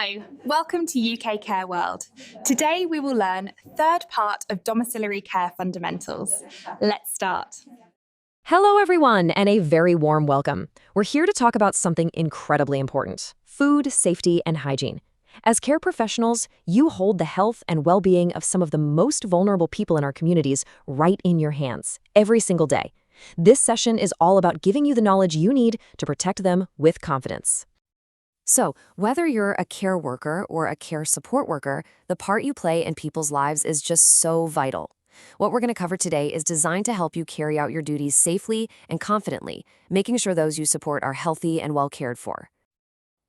Hello, welcome to UK Care World. Today we will learn third part of Domiciliary Care Fundamentals. Let's start. Hello, everyone, and a very warm welcome. We're here to talk about something incredibly important: food, safety, and hygiene. As care professionals, you hold the health and well-being of some of the most vulnerable people in our communities right in your hands, every single day. This session is all about giving you the knowledge you need to protect them with confidence. So, whether you're a care worker or a care support worker, the part you play in people's lives is just so vital. What we're going to cover today is designed to help you carry out your duties safely and confidently, making sure those you support are healthy and well cared for.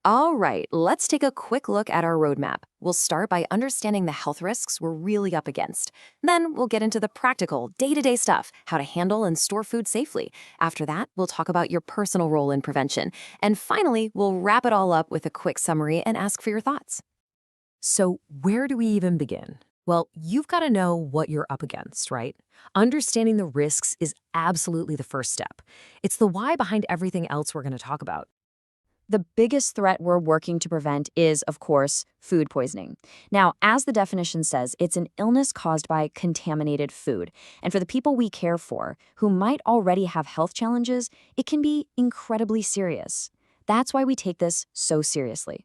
All right, let's take a quick look at our roadmap. We'll start by understanding the health risks we're really up against. Then we'll get into the practical, day-to-day stuff, how to handle and store food safely. After that, we'll talk about your personal role in prevention. And finally, we'll wrap it all up with a quick summary and ask for your thoughts. So, where do we even begin? Well, you've got to know what you're up against, right? Understanding the risks is absolutely the first step. It's the why behind everything else we're going to talk about. The biggest threat we're working to prevent is, of course, food poisoning. Now, as the definition says, it's an illness caused by contaminated food. And for the people we care for, who might already have health challenges, it can be incredibly serious. That's why we take this so seriously.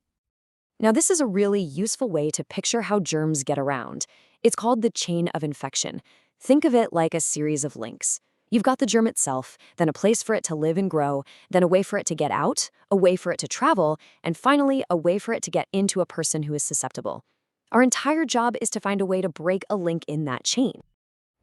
Now, this is a really useful way to picture how germs get around. It's called the chain of infection. Think of it like a series of links. You've got the germ itself, then a place for it to live and grow, then a way for it to get out, a way for it to travel, and finally, a way for it to get into a person who is susceptible. Our entire job is to find a way to break a link in that chain.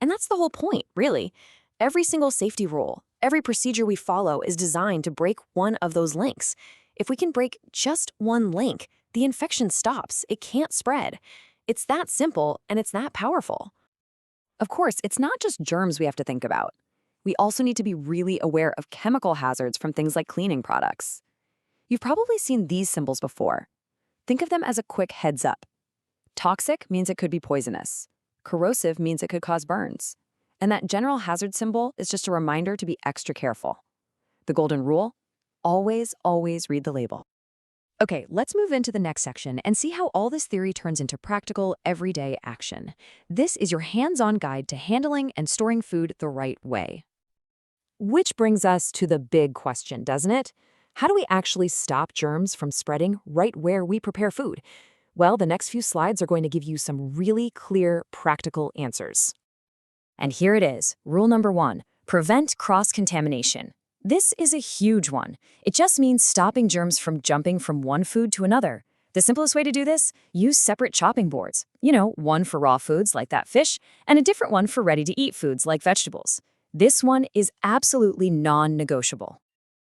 And that's the whole point, really. Every single safety rule, every procedure we follow is designed to break one of those links. If we can break just one link, the infection stops. It can't spread. It's that simple, and it's that powerful. Of course, it's not just germs we have to think about. We also need to be really aware of chemical hazards from things like cleaning products. You've probably seen these symbols before. Think of them as a quick heads up. Toxic means it could be poisonous. Corrosive means it could cause burns. And that general hazard symbol is just a reminder to be extra careful. The golden rule: always, always read the label. Okay, let's move into the next section and see how all this theory turns into practical, everyday action. This is your hands-on guide to handling and storing food the right way. Which brings us to the big question, doesn't it? How do we actually stop germs from spreading right where we prepare food? Well, the next few slides are going to give you some really clear, practical answers. And here it is, rule number 1, prevent cross-contamination. This is a huge one. It just means stopping germs from jumping from one food to another. The simplest way to do this? Use separate chopping boards. One for raw foods like that fish, and a different one for ready-to-eat foods like vegetables. This one is absolutely non-negotiable.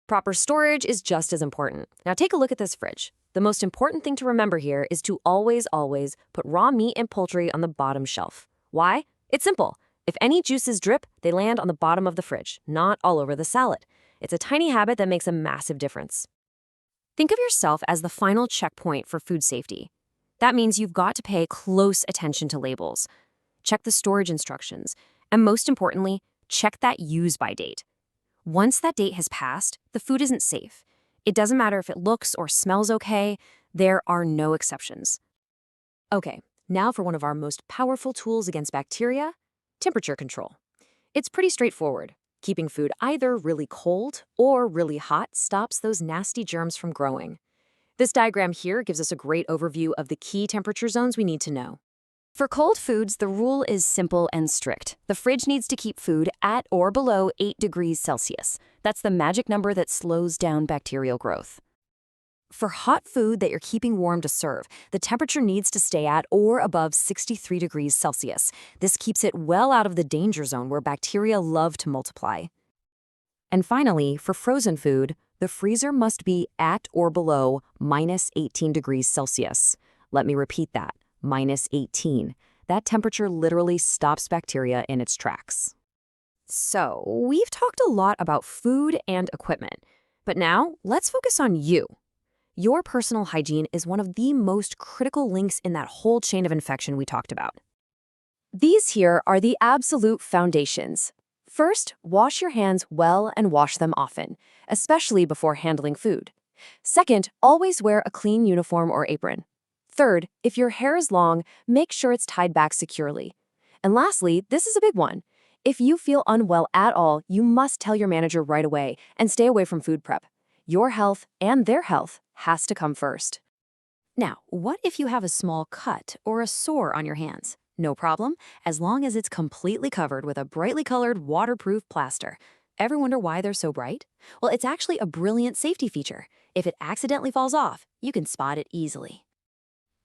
Proper storage is just as important. Now take a look at this fridge. The most important thing to remember here is to always, always put raw meat and poultry on the bottom shelf. Why? It's simple. If any juices drip, they land on the bottom of the fridge, not all over the salad. It's a tiny habit that makes a massive difference. Think of yourself as the final checkpoint for food safety. That means you've got to pay close attention to labels. Check the storage instructions, and most importantly, check that use-by date. Once that date has passed, the food isn't safe. It doesn't matter if it looks or smells okay, there are no exceptions. Okay, now for one of our most powerful tools against bacteria: temperature control. It's pretty straightforward. Keeping food either really cold or really hot stops those nasty germs from growing. This diagram here gives us a great overview of the key temperature zones we need to know. For cold foods, the rule is simple and strict. The fridge needs to keep food at or below 8 degrees Celsius. That's the magic number that slows down bacterial growth. For hot food that you're keeping warm to serve, the temperature needs to stay at or above 63 degrees Celsius. This keeps it well out of the danger zone where bacteria love to multiply. And finally, for frozen food, the freezer must be at or below minus 18 degrees Celsius. Let me repeat that, minus 18. That temperature literally stops bacteria in its tracks. So, we've talked a lot about food and equipment, but now let's focus on you. Your personal hygiene is one of the most critical links in that whole chain of infection we talked about. These here are the absolute foundations. First, wash your hands well and wash them often, especially before handling food. Second, always wear a clean uniform or apron. Third, if your hair is long, make sure it's tied back securely. And lastly, this is a big one. If you feel unwell at all, you must tell your manager right away and stay away from food prep. Your health and their health has to come first. Now, what if you have a small cut or a sore on your hands? No problem, as long as it's completely covered with a brightly colored waterproof plaster. Ever wonder why they're so bright? Well, it's actually a brilliant safety feature. If it accidentally falls off, you can spot it easily.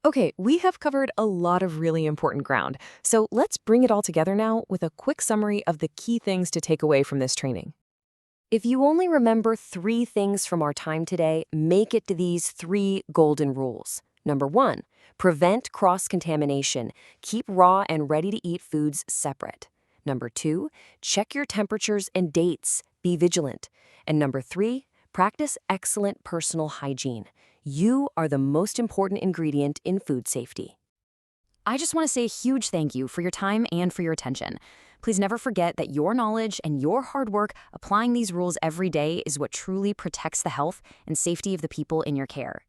Okay, we have covered a lot of really important ground, so let's bring it all together now with a quick summary of the key things to take away from this training. If you only remember 3 things from our time today, make it to these 3 golden rules. Number 1, prevent cross-contamination. Keep raw and ready-to-eat foods separate. Number 2, check your temperatures and dates. Be vigilant. And number 3, practice excellent personal hygiene. You are the most important ingredient in food safety. I just want to say a huge thank you for your time and for your attention. Please never forget that your knowledge and your hard work applying these rules every day is what truly protects the health and safety of the people in your care.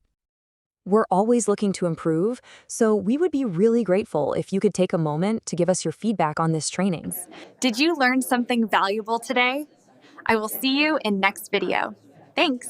We're always looking to improve, so we would be really grateful if you could take a moment to give us your feedback on this training. Did you learn something valuable today? I will see you in next video. Thanks.